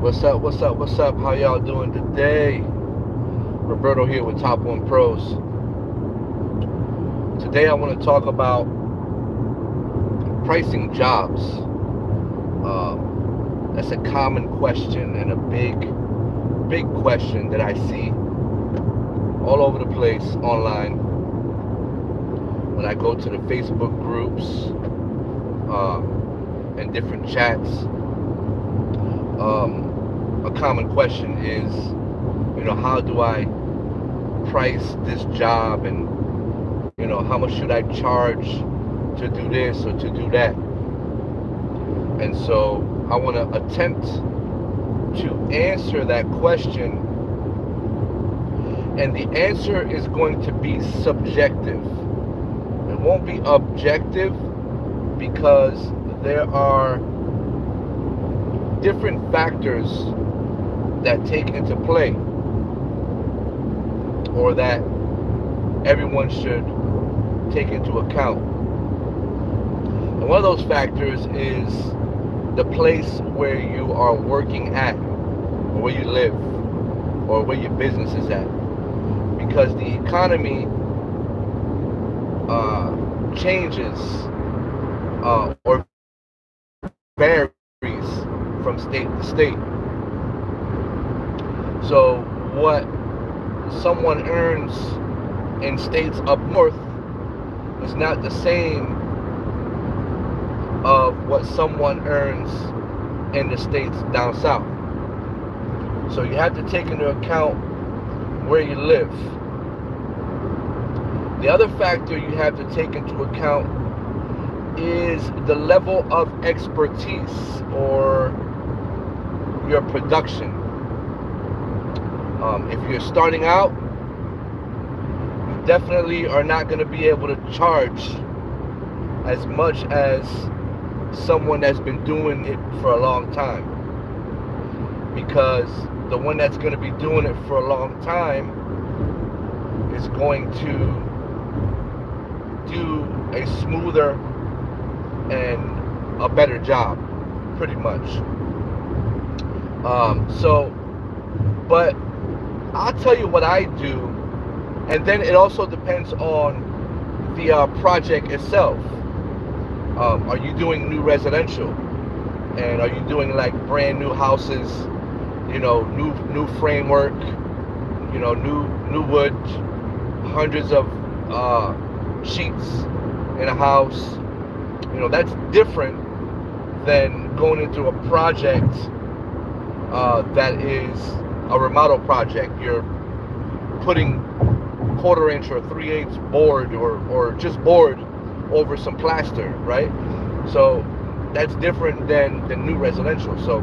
What's up? What's up? What's up? How y'all doing today? Roberto here with Top One Pros. Today I want to talk about pricing jobs. That's a common question and a big question that I see all over the place online when I go to the Facebook groups and different chats. A common question is, how do I price this job, and how much should I charge to do this or to do that? And so I want to attempt to answer that question, and the answer is going to be subjective. It won't be objective because there are different factors that take into play, or that everyone should take into account. And one of those factors is the place where you are working at, or where you live, or where your business is at. Because the economy changes or varies from state to state. So what someone earns in states up north is not the same of what someone earns in the states down south. So you have to take into account where you live. The other factor you have to take into account is the level of expertise or your production. If you're starting out, you definitely are not going to be able to charge as much as someone that's been doing it for a long time, because the one that's going to be doing it for a long time is going to do a smoother and a better job, pretty much. But I'll tell you what I do, and then it also depends on the project itself. Are you doing new residential, and are you doing like brand new houses? New framework, new wood, hundreds of sheets in a house. That's different than going into a project that is a remodel project. You're putting 1/4 inch or 3/8 board or just board over some plaster, right? So that's different than the new residential. So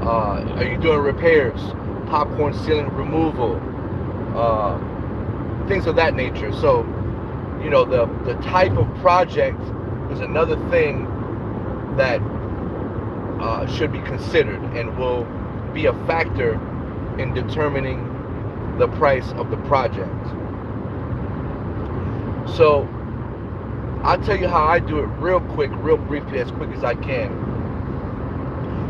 are you doing repairs, popcorn ceiling removal, things of that nature? So the type of project is another thing that should be considered and will be a factor in determining the price of the project. So I'll tell you how I do it real quick, real briefly, as quick as I can.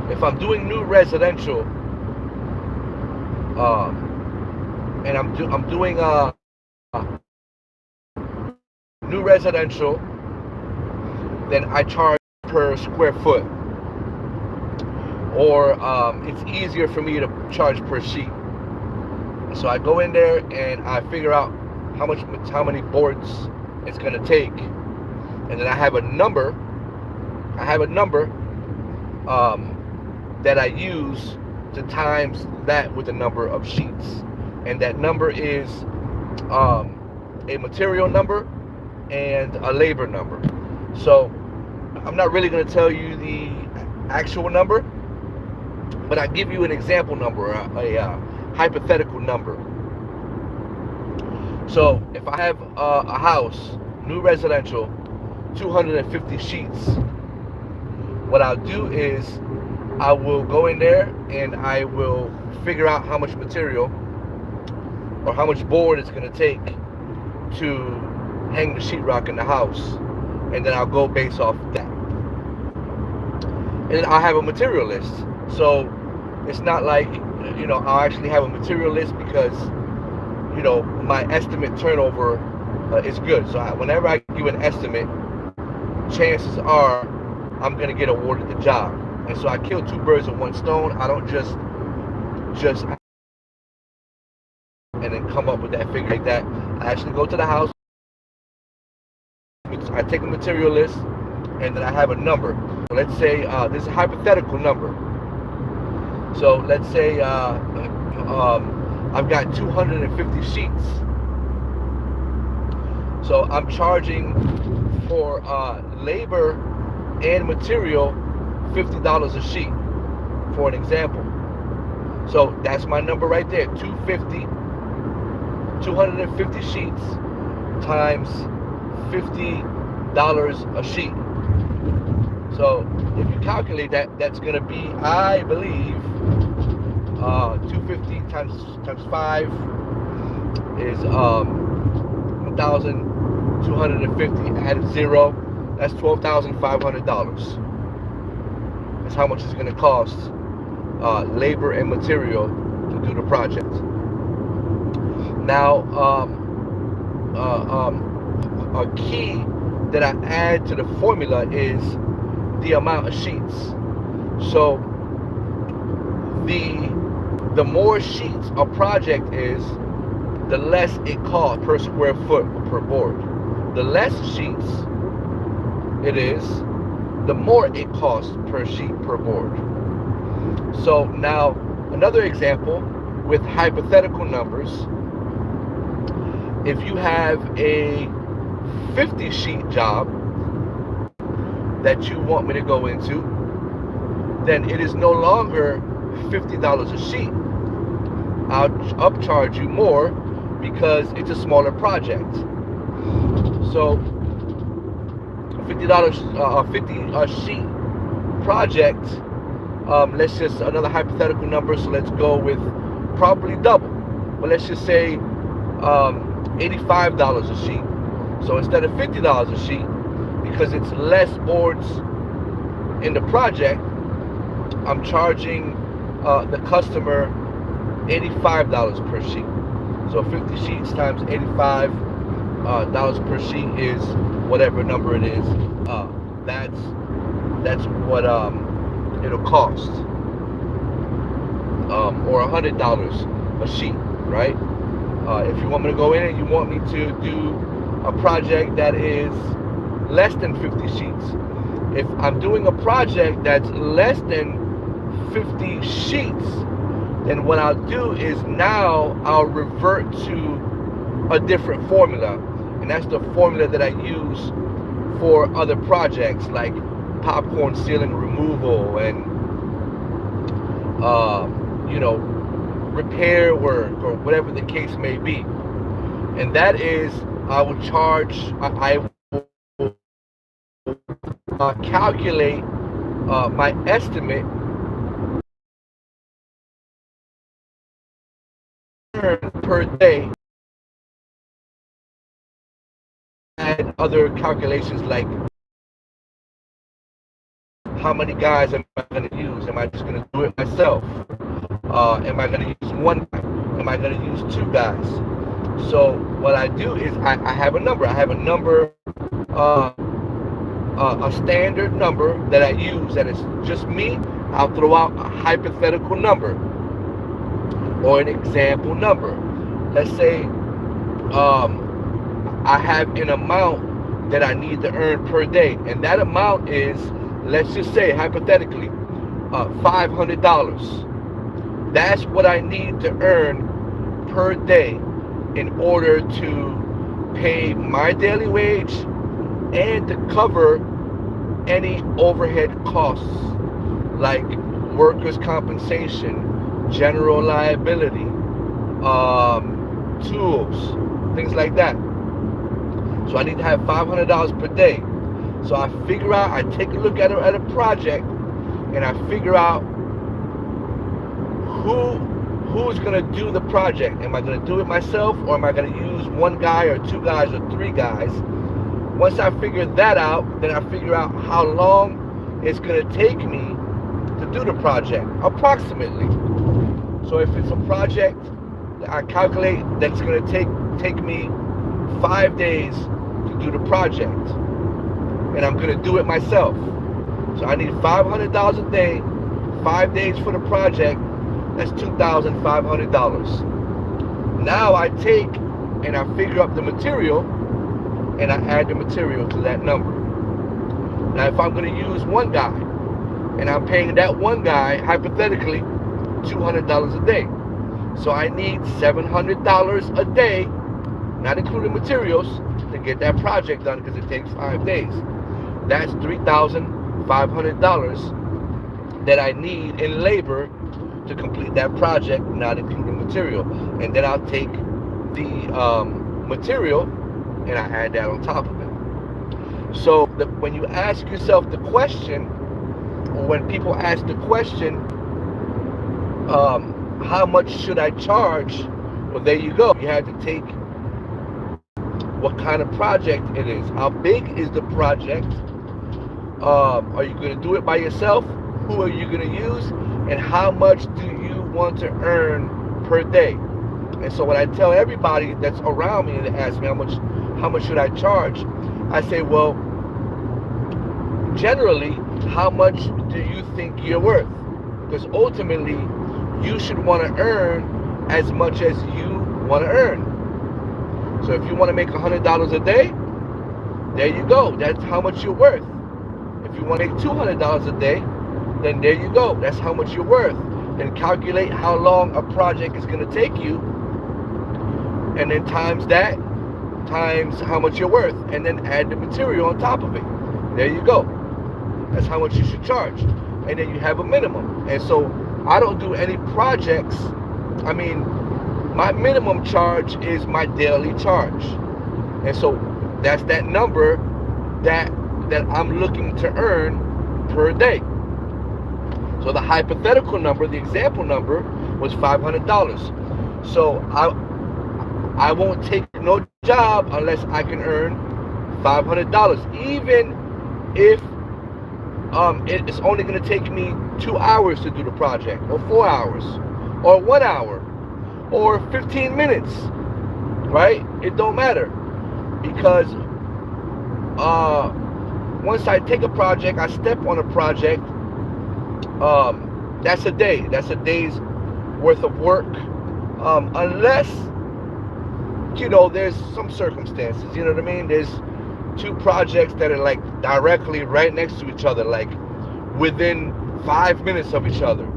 If I'm doing new residential, and I'm doing new residential, then I charge per square foot, or it's easier for me to charge per sheet. So I go in there and I figure out how many boards it's going to take, and then I have a number. That I use to times that with the number of sheets, and that number is a material number and a labor number. So I'm not really going to tell you the actual number, but I give you an example number, a hypothetical number. So if I have a house, new residential, 250 sheets, what I'll do is I will go in there and I will figure out how much material or how much board it's going to take to hang the sheetrock in the house, and then I'll go based off that. And then I'll have a material list. So It's not like, I'll actually have a material list because, my estimate turnover is good. So whenever I give an estimate, chances are I'm going to get awarded the job. And so I kill two birds with one stone. I don't just and then come up with that figure like that. I actually go to the house, I take a material list, and then I have a number. So let's say this is a hypothetical number. So let's say I've got 250 sheets. So I'm charging for labor and material $50 a sheet, for an example. So that's my number right there, 250 sheets times $50 a sheet. So if you calculate that, that's going to be, I believe, 250 times 5 is 1,250. Add a zero, that's $12,500. That's how much it's going to cost, labor and material, to do the project. Now, a key that I add to the formula is the amount of sheets. So the more sheets a project is, the less it costs per square foot or per board. The less sheets it is, the more it costs per sheet per board. So now another example with hypothetical numbers. If you have a 50 sheet job that you want me to go into, then it is no longer $50 a sheet. I'll upcharge you more because it's a smaller project. So $50 50 sheet project, let's just, another hypothetical number, so let's go with probably double, but let's just say $85 a sheet. So instead of $50 a sheet, because it's less boards in the project, I'm charging the customer $85 per sheet. So 50 sheets times $85 per sheet is whatever number it is. That's what it'll cost, or $100 a sheet, right? If you want me to go in and you want me to do a project that is less than 50 sheets, if I'm doing a project that's less than 50 sheets, then what I'll do is now I'll revert to a different formula, and that's the formula that I use for other projects like popcorn ceiling removal and repair work or whatever the case may be. And that is, I will charge, I will calculate my estimate per day, and other calculations like how many guys am I going to use? Am I just going to do it myself? Am I going to use one guy? Am I going to use two guys? So what I do is I have a number. I have a number, a standard number that I use that is just me. I'll throw out a hypothetical number or an example number. Let's say I have an amount that I need to earn per day, and that amount is, let's just say hypothetically, $500. That's what I need to earn per day in order to pay my daily wage and to cover any overhead costs like workers' compensation, general liability, tools, things like that. So I need to have $500 per day. So I figure out, I take a look at a project, and I figure out who's going to do the project. Am I going to do it myself, or am I going to use one guy or two guys or three guys? Once I figure that out, then I figure out how long it's going to take me to do the project, approximately. So if it's a project that I calculate that's going to take me 5 days to do the project, and I'm going to do it myself. So I need $500 a day, 5 days for the project. That's $2,500. Now I take and I figure up the material, and I add the material to that number. Now if I'm going to use one guy, and I'm paying that one guy, hypothetically, $200 a day. So I need $700 a day, not including materials, to get that project done, because it takes 5 days. That's $3,500 that I need in labor to complete that project, not including material. And then I'll take the material and I add that on top of it. So when you ask yourself the question, or when people ask the question, how much should I charge? Well, there you go. You have to take what kind of project it is. How big is the project? Are you going to do it by yourself? Who are you going to use? And how much do you want to earn per day? And so when I tell everybody that's around me and they ask me how much should I charge, I say, well, generally, how much do you think you're worth? Because ultimately, you should want to earn as much as you want to earn. So if you want to make $100 a day, there you go. That's how much you're worth. If you want to make $200 a day, then there you go. That's how much you're worth. Then calculate how long a project is going to take you, and then times that, times how much you're worth, and then add the material on top of it. There you go. That's how much you should charge. And then you have a minimum. And so I don't do any projects. I mean, my minimum charge is my daily charge. And so that's that number that I'm looking to earn per day. So the hypothetical number, the example number, was $500. So I won't take no job unless I can earn $500, even if it's only going to take me 2 hours to do the project, or 4 hours, or 1 hour, or 15 minutes, right? It don't matter, because once I take a project, I step on a project, that's a day. That's a day's worth of work, unless, you know, there's some circumstances, you know what I mean? There's two projects that are like directly right next to each other, like within 5 minutes of each other.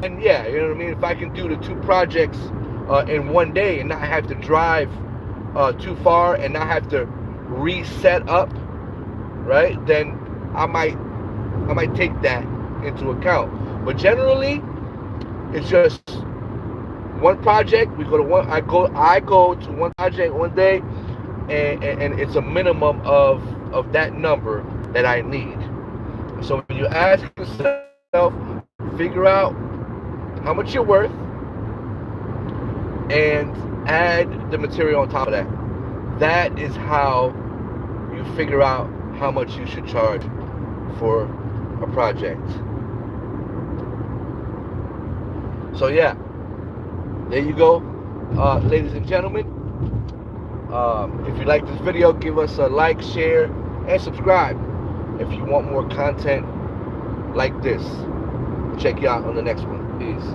And yeah, you know what I mean? If I can do the two projects in one day and not have to drive too far and not have to reset up, right? Then I might take that into account. But generally, it's just one project. We go to one. I go to one project one day, and it's a minimum of that number that I need. So when you ask yourself, figure out how much you're worth, and add the material on top of that. That is how you figure out how much you should charge for a project. So yeah, there you go, ladies and gentlemen. If you like this video, give us a like, share, and subscribe if you want more content like this. Check you out on the next one. Peace.